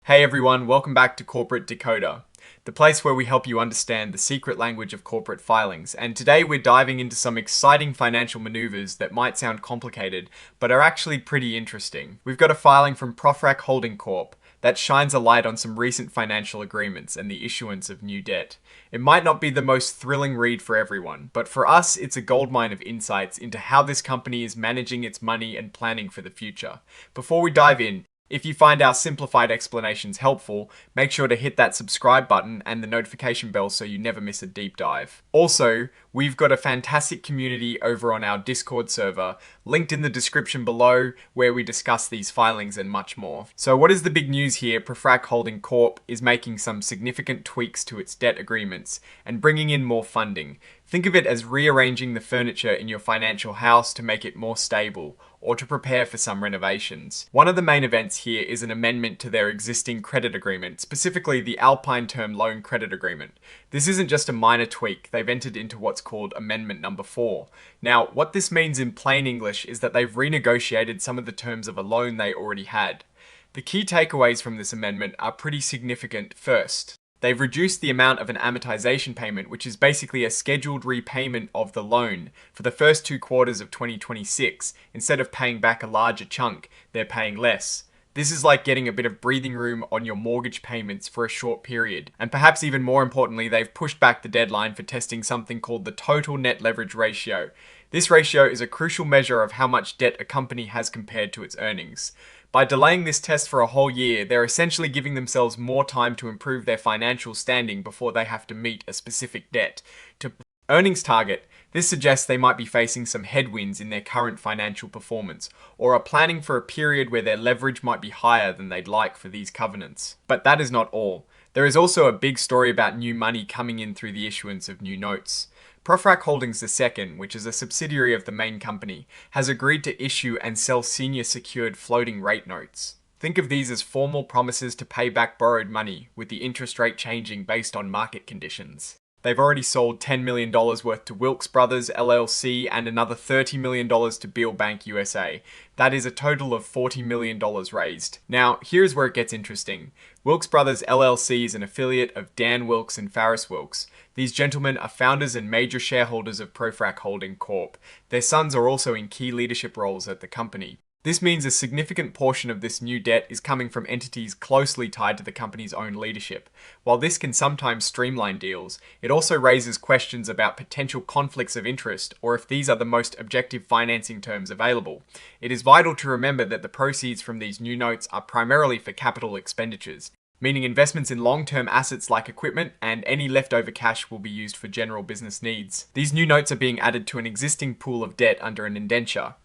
Hey everyone, welcome back to Corporate Decoder, the place where we help you understand the secret language of corporate filings. And today we're diving into some exciting financial maneuvers that might sound complicated, but are actually pretty interesting. We've got a filing from ProFrac's Holding Corp that shines a light on some recent financial agreements and the issuance of new debt. It might not be the most thrilling read for everyone, but for us it's a goldmine of insights into how this company is managing its money and planning for the future. Before we dive in, if you find our simplified explanations helpful, make sure to hit that subscribe button and the notification bell so you never miss a deep dive. Also, we've got a fantastic community over on our Discord server, linked in the description below, where we discuss these filings and much more. So what is the big news here? ProFrac's Holding Corp is making some significant tweaks to its debt agreements and bringing in more funding. Think of it as rearranging the furniture in your financial house to make it more stable, or to prepare for some renovations. One of the main events here is an amendment to their existing credit agreement, specifically the Alpine Term Loan Credit Agreement. This isn't just a minor tweak, they've entered into what's called Amendment Number 4. Now, what this means in plain English is that they've renegotiated some of the terms of a loan they already had. The key takeaways from this amendment are pretty significant. First, they've reduced the amount of an amortization payment, which is basically a scheduled repayment of the loan for the first 2 quarters of 2026. Instead of paying back a larger chunk, they're paying less. This is like getting a bit of breathing room on your mortgage payments for a short period. And perhaps even more importantly, they've pushed back the deadline for testing something called the total net leverage ratio. This ratio is a crucial measure of how much debt a company has compared to its earnings. By delaying this test for a whole year, they're essentially giving themselves more time to improve their financial standing before they have to meet a specific debt to earnings target. This suggests they might be facing some headwinds in their current financial performance, or are planning for a period where their leverage might be higher than they'd like for these covenants. But that is not all. There is also a big story about new money coming in through the issuance of new notes. ProFrac's Holdings II, which is a subsidiary of the main company, has agreed to issue and sell senior secured floating rate notes. Think of these as formal promises to pay back borrowed money, with the interest rate changing based on market conditions. They've already sold $10 million worth to Wilks Brothers LLC and another $30 million to Beal Bank USA. That is a total of $40 million raised. Now, here's where it gets interesting. Wilks Brothers LLC is an affiliate of Dan Wilks and Faris Wilks. These gentlemen are founders and major shareholders of ProFrac's Holding Corp. Their sons are also in key leadership roles at the company. This means a significant portion of this new debt is coming from entities closely tied to the company's own leadership. While this can sometimes streamline deals, it also raises questions about potential conflicts of interest or if these are the most objective financing terms available. It is vital to remember that the proceeds from these new notes are primarily for capital expenditures, meaning investments in long-term assets like equipment, and any leftover cash will be used for general business needs. These new notes are being added to an existing pool of debt under an indenture.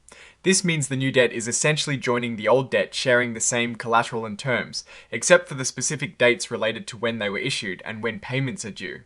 This means the new debt is essentially joining the old debt, sharing the same collateral and terms, except for the specific dates related to when they were issued and when payments are due.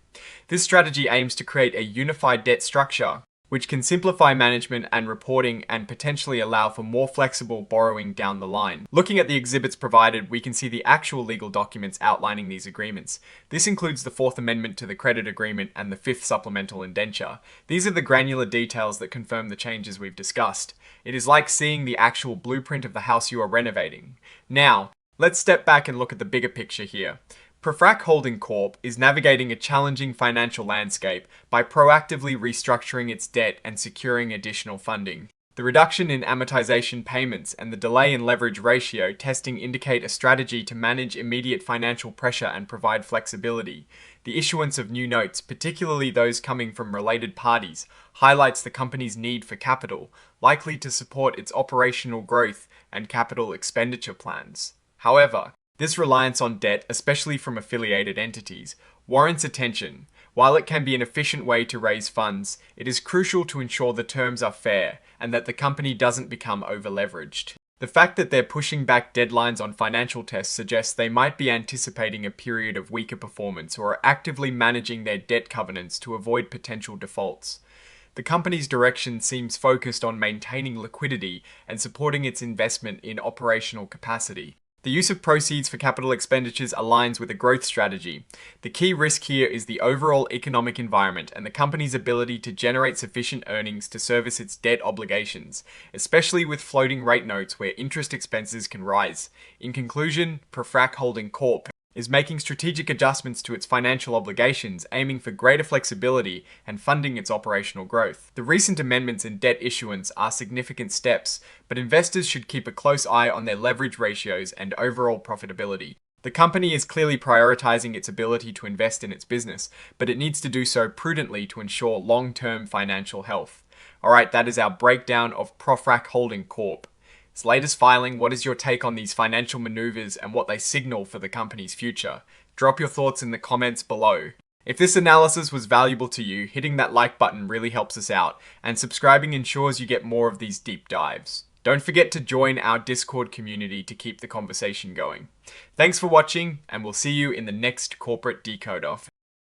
This strategy aims to create a unified debt structure, which can simplify management and reporting and potentially allow for more flexible borrowing down the line. Looking at the exhibits provided, we can see the actual legal documents outlining these agreements. This includes the 4th Amendment to the Credit Agreement and the 5th Supplemental Indenture. These are the granular details that confirm the changes we've discussed. It is like seeing the actual blueprint of the house you are renovating. Now, let's step back and look at the bigger picture here. ProFrac's Holding Corp is navigating a challenging financial landscape by proactively restructuring its debt and securing additional funding. The reduction in amortization payments and the delay in leverage ratio testing indicate a strategy to manage immediate financial pressure and provide flexibility. The issuance of new notes, particularly those coming from related parties, highlights the company's need for capital, likely to support its operational growth and capital expenditure plans. However, this reliance on debt, especially from affiliated entities, warrants attention. While it can be an efficient way to raise funds, it is crucial to ensure the terms are fair and that the company doesn't become over-leveraged. The fact that they're pushing back deadlines on financial tests suggests they might be anticipating a period of weaker performance or are actively managing their debt covenants to avoid potential defaults. The company's direction seems focused on maintaining liquidity and supporting its investment in operational capacity. The use of proceeds for capital expenditures aligns with a growth strategy. The key risk here is the overall economic environment and the company's ability to generate sufficient earnings to service its debt obligations, especially with floating rate notes where interest expenses can rise. In conclusion, ProFrac Holding Corp is making strategic adjustments to its financial obligations, aiming for greater flexibility and funding its operational growth. The recent amendments in debt issuance are significant steps, but investors should keep a close eye on their leverage ratios and overall profitability. The company is clearly prioritizing its ability to invest in its business, but it needs to do so prudently to ensure long-term financial health. Alright, that is our breakdown of ProFrac Holding Corp. Its latest filing, what is your take on these financial maneuvers and what they signal for the company's future? Drop your thoughts in the comments below. If this analysis was valuable to you, hitting that like button really helps us out, and subscribing ensures you get more of these deep dives. Don't forget to join our Discord community to keep the conversation going. Thanks for watching, and we'll see you in the next Corporate Decoder.